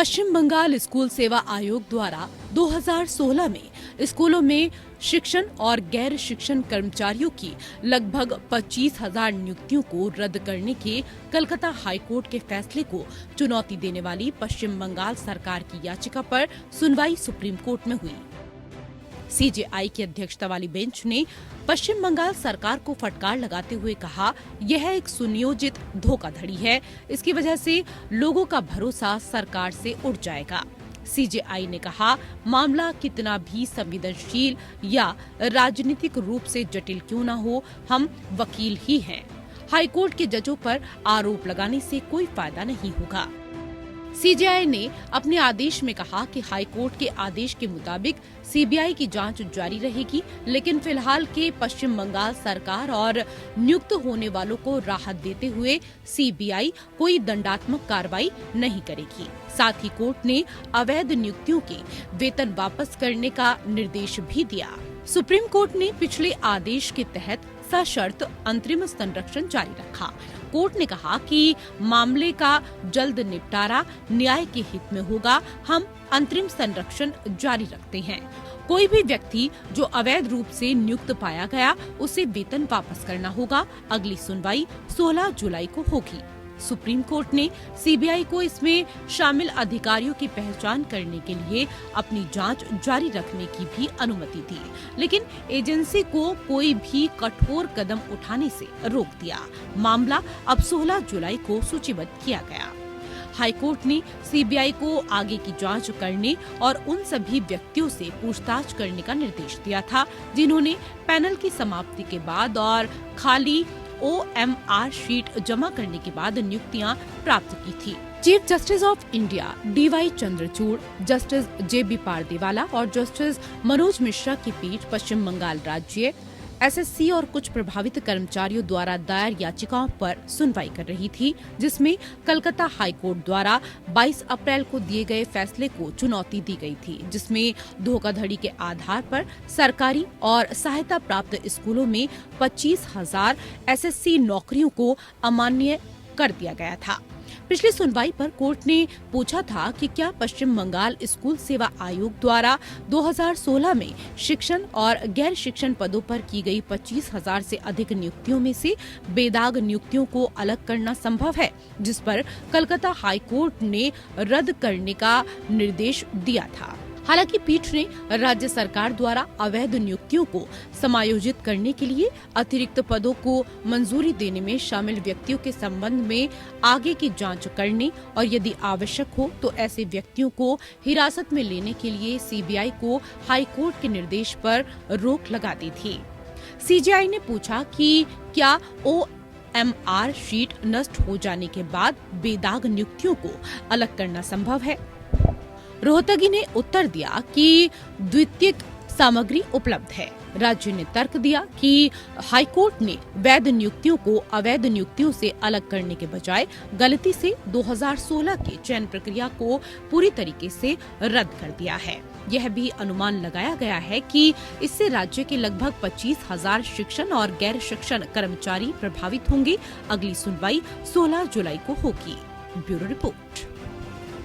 पश्चिम Bengal school सेवा आयोग द्वारा 2016 में स्कूलों में शिक्षण और गैर शिक्षण कर्मचारियों की लगभग 25,000 नियुक्तियों को रद्द करने के कलकत्ता हाईकोर्ट के फैसले को चुनौती देने वाली पश्चिम बंगाल सरकार की याचिका पर सुनवाई सुप्रीम कोर्ट में हुई। सीजेआई की अध्यक्षता वाली बेंच ने पश्चिम बंगाल सरकार को फटकार लगाते हुए कहा, यह एक सुनियोजित धोखाधड़ी है। इसकी वजह से लोगों का भरोसा सरकार से उठ जाएगा। सीजेआई ने कहा, मामला कितना भी संवेदनशील या राजनीतिक रूप से जटिल क्यों न हो, हम वकील ही हैं। हाईकोर्ट के जजों पर आरोप लगाने से कोई फायदा नहीं होगा। सीजेआई ने अपने आदेश में कहा कि हाईकोर्ट के आदेश के मुताबिक सीबीआई की जांच जारी रहेगी, लेकिन फिलहाल के पश्चिम बंगाल सरकार और नियुक्त होने वालों को राहत देते हुए सीबीआई कोई दंडात्मक कार्रवाई नहीं करेगी। साथ ही कोर्ट ने अवैध नियुक्तियों के वेतन वापस करने का निर्देश भी दिया। सुप्रीम कोर्ट ने पिछले आदेश के तहत सशर्त अंतरिम संरक्षण जारी रखा। कोर्ट ने कहा कि मामले का जल्द निपटारा न्याय के हित में होगा। हम अंतरिम संरक्षण जारी रखते हैं। कोई भी व्यक्ति जो अवैध रूप से नियुक्त पाया गया, उसे वेतन वापस करना होगा। अगली सुनवाई 16 जुलाई को होगी। सुप्रीम कोर्ट ने सीबीआई को इसमें शामिल अधिकारियों की पहचान करने के लिए अपनी जांच जारी रखने की भी अनुमति दी, लेकिन एजेंसी को कोई भी कठोर कदम उठाने से रोक दिया। मामला अब 16 जुलाई को सूचीबद्ध किया गया। हाईकोर्ट ने सीबीआई को आगे की जांच करने और उन सभी व्यक्तियों से पूछताछ करने का निर्देश दिया था जिन्होंने पैनल की समाप्ति के बाद और खाली OMR शीट जमा करने के बाद नियुक्तियां प्राप्त की थी। Chief justice of India DY Chandrachud, justice JB पारदेवाला और जस्टिस मनोज मिश्रा की पीठ पश्चिम बंगाल राज्य SSC और कुछ प्रभावित कर्मचारियों द्वारा दायर याचिकाओं पर सुनवाई कर रही थी, जिसमें कलकत्ता हाईकोर्ट द्वारा 22 अप्रैल को दिए गए फैसले को चुनौती दी गई थी, जिसमें धोखाधड़ी के आधार पर सरकारी और सहायता प्राप्त स्कूलों में 25,000 SSC नौकरियों को अमान्य कर दिया गया था। पिछली सुनवाई पर कोर्ट ने पूछा था कि क्या पश्चिम बंगाल स्कूल सेवा आयोग द्वारा 2016 में शिक्षण और गैर शिक्षण पदों पर की गई 25,000 से अधिक नियुक्तियों में से बेदाग नियुक्तियों को अलग करना संभव है, जिस पर कलकत्ता हाईकोर्ट ने रद्द करने का निर्देश दिया था। हालांकि पीठ ने राज्य सरकार द्वारा अवैध नियुक्तियों को समायोजित करने के लिए अतिरिक्त पदों को मंजूरी देने में शामिल व्यक्तियों के संबंध में आगे की जांच करने और यदि आवश्यक हो तो ऐसे व्यक्तियों को हिरासत में लेने के लिए सीबीआई को हाईकोर्ट के निर्देश पर रोक लगा दी थी। सीजेआई ने पूछा कि क्या OMR शीट नष्ट हो जाने के बाद बेदाग नियुक्तियों को अलग करना संभव है। रोहतगी ने उत्तर दिया कि द्वितीयक सामग्री उपलब्ध है। राज्य ने तर्क दिया कि हाईकोर्ट ने वैध नियुक्तियों को अवैध नियुक्तियों से अलग करने के बजाय गलती से 2016 की चयन प्रक्रिया को पूरी तरीके से रद्द कर दिया है। यह भी अनुमान लगाया गया है कि इससे राज्य के लगभग 25,000 शिक्षण और गैर शिक्षण कर्मचारी प्रभावित होंगे। अगली सुनवाई 16 जुलाई को होगी। Bureau report.